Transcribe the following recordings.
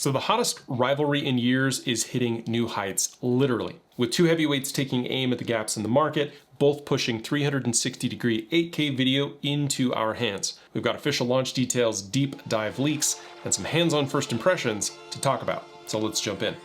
So the hottest rivalry in years is hitting new heights, literally, with two heavyweights taking aim at the gaps in the market, both pushing 360-degree 8K video into our hands. We've got official launch details, deep dive leaks, and some hands-on first impressions to talk about. So let's jump in.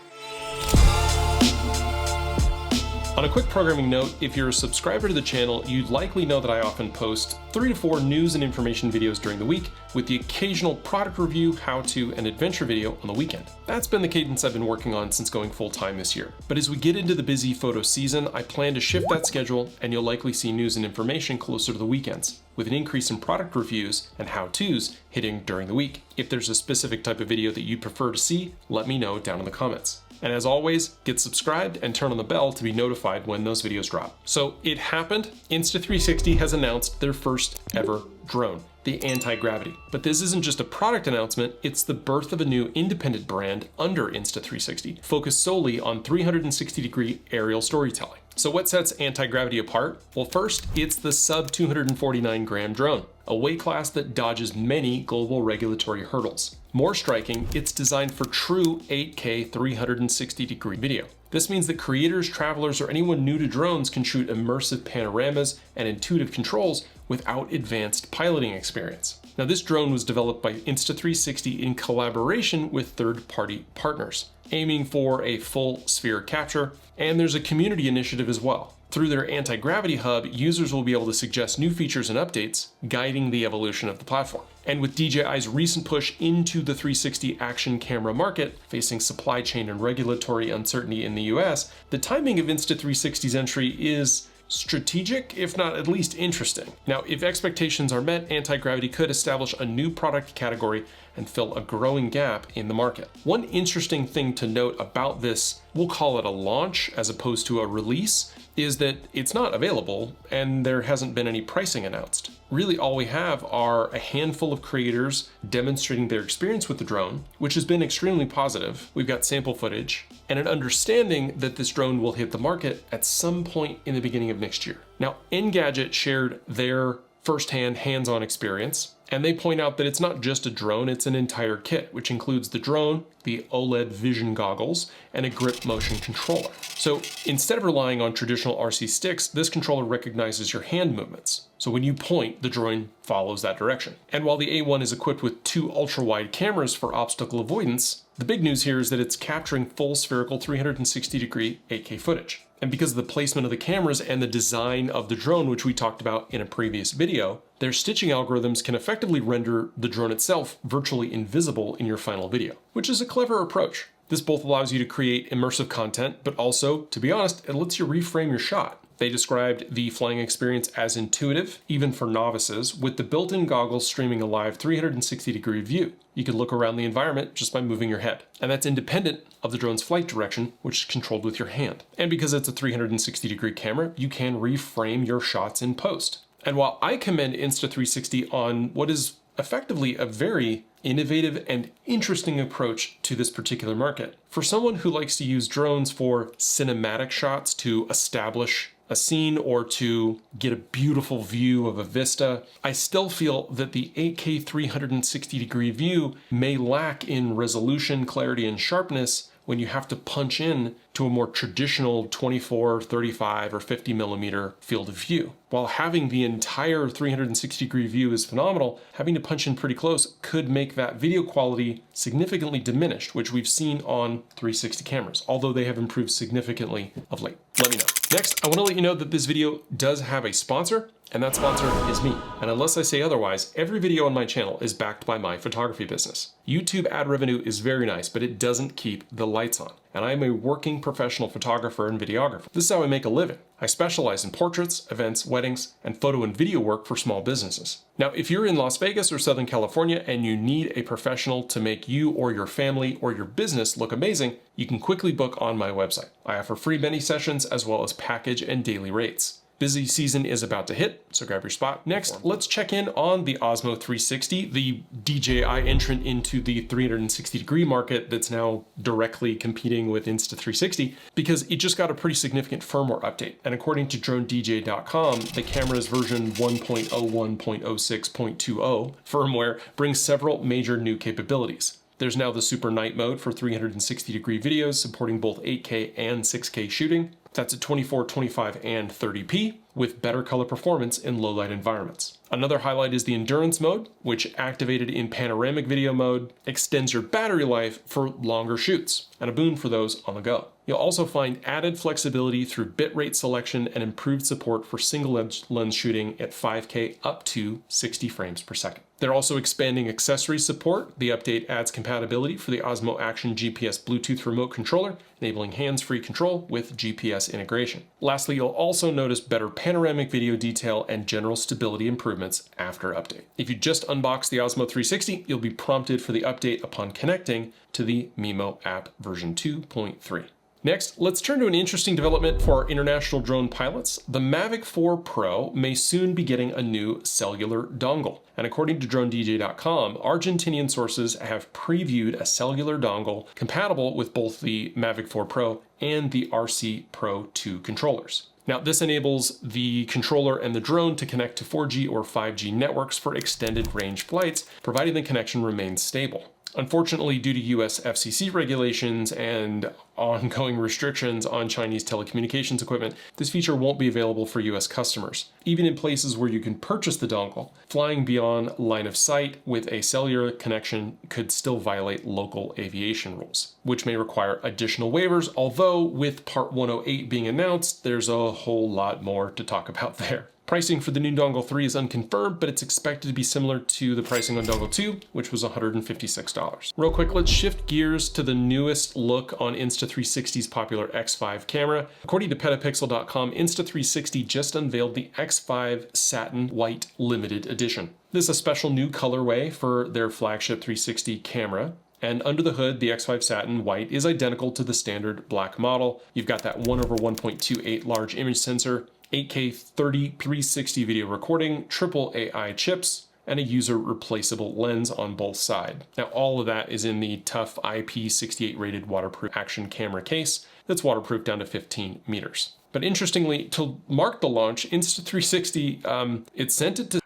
On a quick programming note, if you're a subscriber to the channel, you'd likely know that I often post 3 to 4 news and information videos during the week, with the occasional product review, how-to, and adventure video on the weekend. That's been the cadence I've been working on since going full-time this year. But as we get into the busy photo season, I plan to shift that schedule, and you'll likely see news and information closer to the weekends, with an increase in product reviews and how-tos hitting during the week. If there's a specific type of video that you prefer to see, let me know down in the comments. And as always, get subscribed and turn on the bell to be notified when those videos drop. So it happened. Insta360 has announced their first ever drone, the Antigravity. But this isn't just a product announcement, it's the birth of a new independent brand under Insta360, focused solely on 360-degree aerial storytelling. So what sets Antigravity apart? Well, first, it's the sub 249 gram drone, a weight class that dodges many global regulatory hurdles. More striking, it's designed for true 8K 360-degree video. This means that creators, travelers, or anyone new to drones can shoot immersive panoramas and intuitive controls without advanced piloting experience. Now, this drone was developed by Insta360 in collaboration with third-party partners, aiming for a full sphere capture, and there's a community initiative as well. Through their Antigravity Hub, users will be able to suggest new features and updates, guiding the evolution of the platform. And with DJI's recent push into the 360 action camera market, facing supply chain and regulatory uncertainty in the US, the timing of Insta360's entry is strategic, if not at least interesting. Now, if expectations are met, Antigravity could establish a new product category and fill a growing gap in the market. One interesting thing to note about this, we'll call it a launch as opposed to a release, is that it's not available and there hasn't been any pricing announced. Really, all we have are a handful of creators demonstrating their experience with the drone, which has been extremely positive. We've got sample footage and an understanding that this drone will hit the market at some point in the beginning of next year. Now, Engadget shared their firsthand hands-on experience, and they point out that it's not just a drone, it's an entire kit, which includes the drone, the OLED vision goggles, and a grip motion controller. So instead of relying on traditional RC sticks, this controller recognizes your hand movements. So when you point, the drone follows that direction. And while the A1 is equipped with 2 ultra-wide cameras for obstacle avoidance, the big news here is that it's capturing full spherical 360-degree 8K footage. And because of the placement of the cameras and the design of the drone, which we talked about in a previous video, their stitching algorithms can effectively render the drone itself virtually invisible in your final video, which is a clever approach. This both allows you to create immersive content, but also, to be honest, it lets you reframe your shot. They described the flying experience as intuitive, even for novices, with the built-in goggles streaming a live 360-degree view. You can look around the environment just by moving your head. And that's independent of the drone's flight direction, which is controlled with your hand. And because it's a 360-degree camera, you can reframe your shots in post. And while I commend Insta360 on what is effectively a very innovative and interesting approach to this particular market, for someone who likes to use drones for cinematic shots to establish a scene or to get a beautiful view of a vista, I still feel that the 8K 360-degree view may lack in resolution, clarity, and sharpness when you have to punch in to a more traditional 24, 35, or 50 millimeter field of view. While having the entire 360-degree view is phenomenal, having to punch in pretty close could make that video quality significantly diminished, which we've seen on 360 cameras, although they have improved significantly of late. Let me know. Next, I want to let you know that this video does have a sponsor, and that sponsor is me. And unless I say otherwise, every video on my channel is backed by my photography business. YouTube ad revenue is very nice, but it doesn't keep the lights on. And I am a working professional photographer and videographer. This is how I make a living. I specialize in portraits, events, weddings, and photo and video work for small businesses. Now, if you're in Las Vegas or Southern California and you need a professional to make you or your family or your business look amazing, you can quickly book on my website. I offer free mini sessions as well as package and daily rates. Busy season is about to hit, so grab your spot. Next, let's check in on the Osmo 360, the DJI entrant into the 360-degree market that's now directly competing with Insta360, because it just got a pretty significant firmware update. And according to DroneDJ.com, the camera's version 1.01.06.20 firmware brings several major new capabilities. There's now the Super Night mode for 360-degree videos supporting both 8K and 6K shooting. That's at 24, 25, and 30p with better color performance in low-light environments. Another highlight is the Endurance mode, which activated in panoramic video mode, extends your battery life for longer shoots, and a boon for those on the go. You'll also find added flexibility through bitrate selection and improved support for single lens shooting at 5K up to 60 frames per second. They're also expanding accessory support. The update adds compatibility for the Osmo Action GPS Bluetooth remote controller, enabling hands-free control with GPS integration. Lastly, you'll also notice better panoramic video detail and general stability improvements after update. If you just unbox the Osmo 360, you'll be prompted for the update upon connecting to the Mimo app version 2.3. Next, let's turn to an interesting development for our international drone pilots. The Mavic 4 Pro may soon be getting a new cellular dongle. And according to DroneDJ.com, Argentinian sources have previewed a cellular dongle compatible with both the Mavic 4 Pro and the RC Pro 2 controllers. Now, this enables the controller and the drone to connect to 4G or 5G networks for extended range flights, provided the connection remains stable. Unfortunately, due to US FCC regulations and ongoing restrictions on Chinese telecommunications equipment, this feature won't be available for US customers. Even in places where you can purchase the dongle, flying beyond line of sight with a cellular connection could still violate local aviation rules, which may require additional waivers, although with Part 108 being announced, there's a whole lot more to talk about there. Pricing for the new Dongle 3 is unconfirmed, but it's expected to be similar to the pricing on Dongle 2, which was $156. Real quick, let's shift gears to the newest look on Insta360's popular X5 camera. According to petapixel.com, Insta360 just unveiled the X5 Satin White Limited Edition. This is a special new colorway for their flagship 360 camera. And under the hood, the X5 Satin White is identical to the standard black model. You've got that 1/1.28 large image sensor, 8K 360 video recording, triple AI chips, and a user replaceable lens on both sides. Now, all of that is in the tough IP68 rated waterproof action camera case that's waterproof down to 15 meters. But interestingly, to mark the launch, Insta360, it sent it to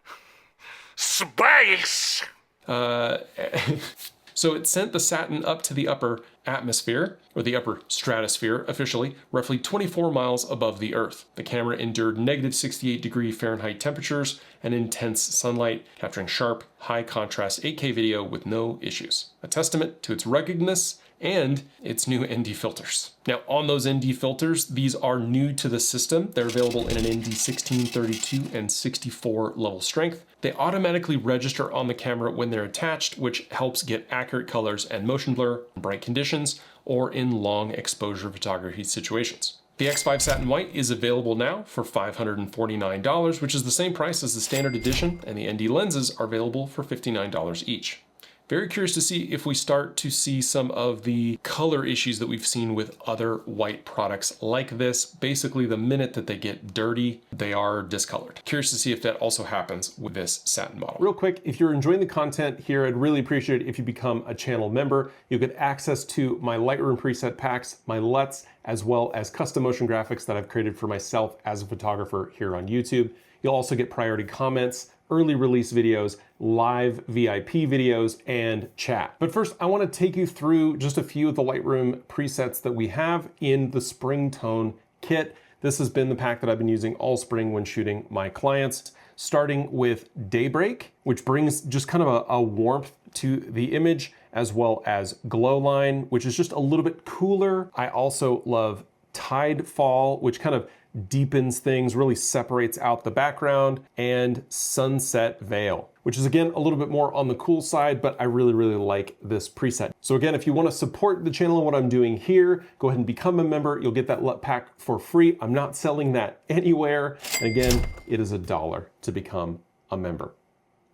space. So it sent the Satin up to the upper atmosphere, or the upper stratosphere officially, roughly 24 miles above the Earth. The camera endured negative 68-degree Fahrenheit temperatures and intense sunlight, capturing sharp, high-contrast 8K video with no issues. A testament to its ruggedness and its new ND filters. Now, on those ND filters, these are new to the system. They're available in an ND 16, 32, and 64 level strength. They automatically register on the camera when they're attached, which helps get accurate colors and motion blur in bright conditions or in long exposure photography situations. The X5 Satin White is available now for $549, which is the same price as the standard edition, and the ND lenses are available for $59 each. Very curious to see if we start to see some of the color issues that we've seen with other white products like this. Basically, the minute that they get dirty, they are discolored. Curious to see if that also happens with this Satin model. Real quick, if you're enjoying the content here, I'd really appreciate it if you become a channel member. You'll get access to my Lightroom preset packs, my LUTs, as well as custom motion graphics that I've created for myself as a photographer here on YouTube. You'll also get priority comments, early release videos, live VIP videos, and chat. But first, I want to take you through just a few of the Lightroom presets that we have in the Spring Tone kit. This has been the pack that I've been using all spring when shooting my clients, starting with Daybreak, which brings just kind of a warmth to the image, as well as Glow Line, which is just a little bit cooler. I also love Tidefall, which kind of deepens things, really separates out the background, and Sunset Veil, which is again a little bit more on the cool side, but I really like this preset. So again, if you want to support the channel and what I'm doing here, go ahead and become a member. You'll get that LUT pack for free. I'm not selling that anywhere. And again, it is $1 to become a member.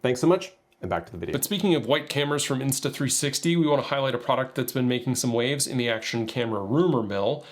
Thanks so much. And back to the video. But speaking of white cameras from Insta360, we want to highlight a product that's been making some waves in the action camera rumor mill.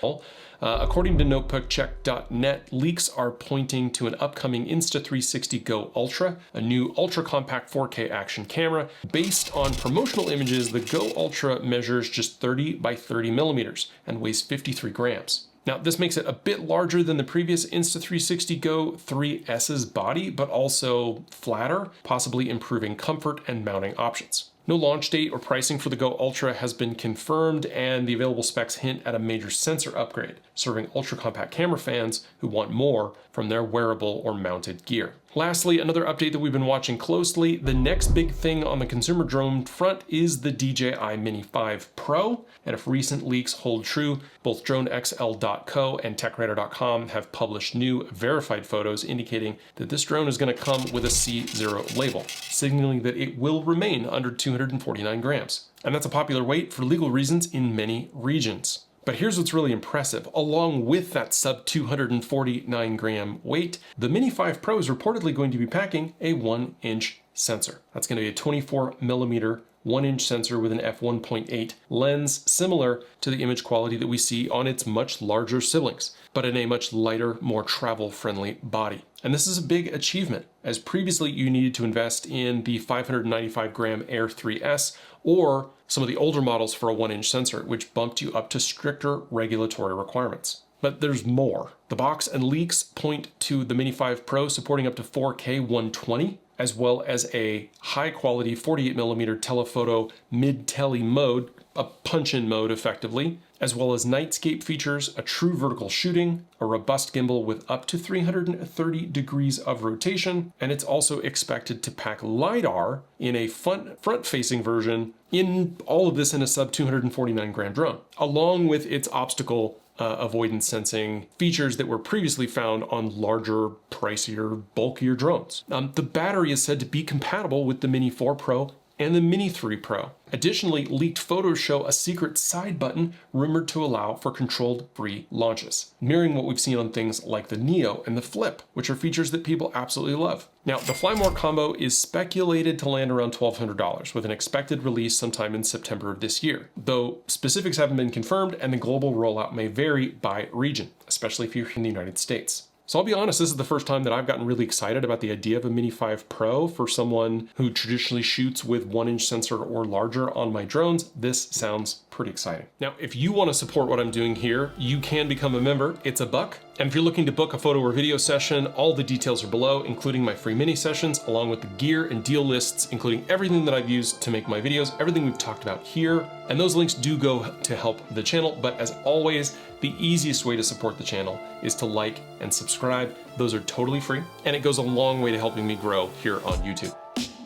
According to notebookcheck.net, leaks are pointing to an upcoming Insta360 GoUltra, a new ultra-compact 4K action camera. Based on promotional images, the GoUltra measures just 30 by 30 millimeters and weighs 53 grams. Now, this makes it a bit larger than the previous Insta360 Go 3S's body, but also flatter, possibly improving comfort and mounting options. No launch date or pricing for the GoUltra has been confirmed, and the available specs hint at a major sensor upgrade, serving ultra-compact camera fans who want more from their wearable or mounted gear. Lastly, another update that we've been watching closely, the next big thing on the consumer drone front is the DJI Mini 5 Pro, and if recent leaks hold true, both DroneXL.co and TechRadar.com have published new verified photos indicating that this drone is going to come with a C0 label, signaling that it will remain under 249 grams. And that's a popular weight for legal reasons in many regions. But here's what's really impressive. Along with that sub 249 gram weight, the Mini 5 Pro is reportedly going to be packing a 1-inch sensor. That's going to be a 24 millimeter 1-inch sensor with an f1.8 lens, similar to the image quality that we see on its much larger siblings, but in a much lighter, more travel-friendly body. And this is a big achievement, as previously you needed to invest in the 595 gram Air 3S or some of the older models for a 1-inch sensor, which bumped you up to stricter regulatory requirements. But there's more. The box and leaks point to the Mini 5 Pro supporting up to 4K 120, as well as a high-quality 48mm telephoto mid-tele mode, a punch-in mode effectively, as well as nightscape features, a true vertical shooting, a robust gimbal with up to 330 degrees of rotation, and it's also expected to pack LiDAR in a front-facing version, in all of this in a sub 249 gram drone, along with its obstacle avoidance sensing features that were previously found on larger, pricier, bulkier drones. The battery is said to be compatible with the Mini 4 Pro and the Mini 3 Pro. Additionally, leaked photos show a secret side button rumored to allow for controlled free launches, mirroring what we've seen on things like the Neo and the Flip, which are features that people absolutely love. Now, the Fly More combo is speculated to land around $1,200 with an expected release sometime in September of this year, though specifics haven't been confirmed and the global rollout may vary by region, especially if you're in the United States. So I'll be honest, this is the first time that I've gotten really excited about the idea of a Mini 5 Pro for someone who traditionally shoots with 1-inch sensor or larger on my drones. This sounds pretty exciting. Now, if you want to support what I'm doing here, you can become a member. It's $1. And if you're looking to book a photo or video session, all the details are below, including my free mini sessions, along with the gear and deal lists, including everything that I've used to make my videos, everything we've talked about here. And those links do go to help the channel. But as always, the easiest way to support the channel is to like and subscribe. Those are totally free, and it goes a long way to helping me grow here on YouTube.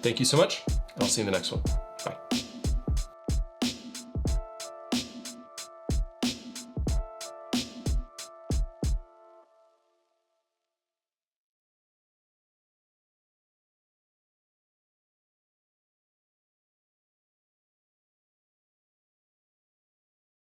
Thank you so much, and I'll see you in the next one.